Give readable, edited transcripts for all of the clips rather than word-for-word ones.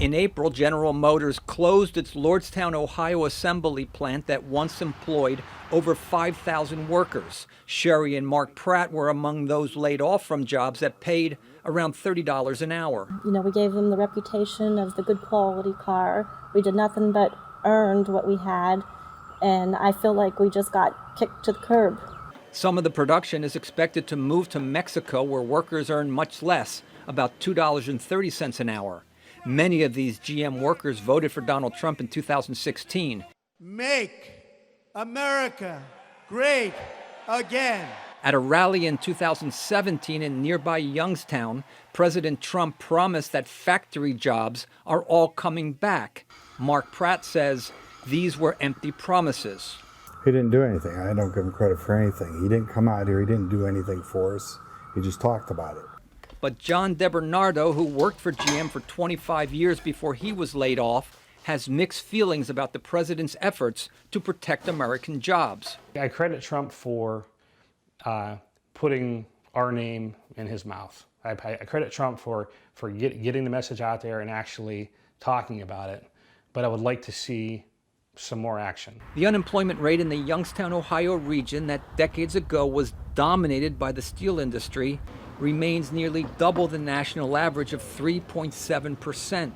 In April, General Motors closed its Lordstown, Ohio assembly plant that once employed over 5,000 workers. Sherry and Mark Pratt were among those laid off from jobs that paid around $30 an hour. You know, we gave them the reputation of the good quality car. We did nothing but earned what we had, and I feel like we just got kicked to the curb. Some of the production is expected to move to Mexico, where workers earn much less, about $2.30 an hour. Many of these GM workers voted for Donald Trump in 2016. Make America great again. At a rally in 2017 in nearby Youngstown, President Trump promised that factory jobs are all coming back. Mark Pratt says these were empty promises. He didn't do anything. I don't give him credit for anything. He didn't come out here. He didn't do anything for us. He just talked about it. But John DeBernardo, who worked for GM for 25 years before he was laid off, has mixed feelings about the president's efforts to protect American jobs. I credit Trump for putting our name in his mouth. I credit Trump for getting the message out there and actually talking about it. But I would like to see some more action. The unemployment rate in the Youngstown, Ohio region that decades ago was dominated by the steel industry remains nearly double the national average of 3.7%.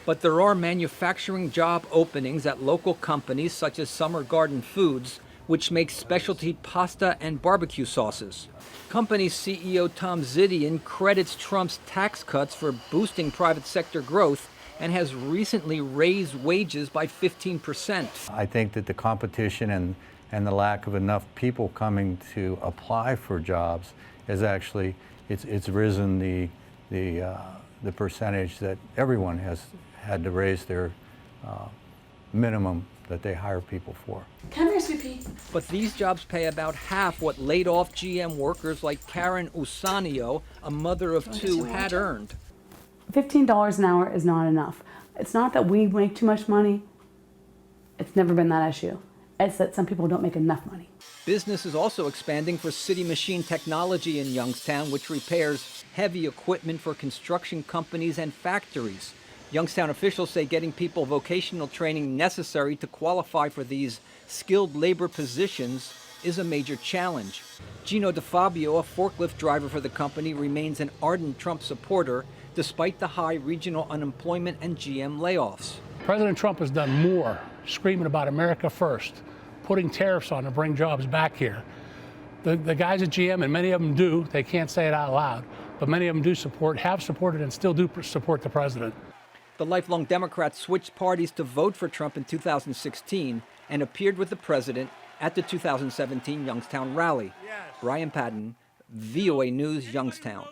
But there are manufacturing job openings at local companies such as Summer Garden Foods, which makes specialty pasta and barbecue sauces. Company CEO Tom Zidian credits Trump's tax cuts for boosting private sector growth and has recently raised wages by 15%. I think that the competition and the lack of enough people coming to apply for jobs is actually, it's risen the percentage that everyone has had to raise their minimum that they hire people for. Come here, sweet pea. But these jobs pay about half what laid-off GM workers like Karen Usanio, a mother of two, had earned. $15 an hour is not enough. It's not that we make too much money. It's never been that issue. It's that some people don't make enough money. Business is also expanding for City Machine Technology in Youngstown, which repairs heavy equipment for construction companies and factories. Youngstown officials say getting people vocational training necessary to qualify for these skilled labor positions is a major challenge. Geno Difabio, a forklift driver for the company, remains an ardent Trump supporter despite the high regional unemployment and GM layoffs. President Trump has done more screaming about America first, putting tariffs on to bring jobs back here. The guys at GM, and many of them do, they can't say it out loud, but many of them do have supported and still do support the president. The lifelong Democrats switched parties to vote for Trump in 2016 and appeared with the president at the 2017 Youngstown rally. Brian Padden, VOA News, Youngstown.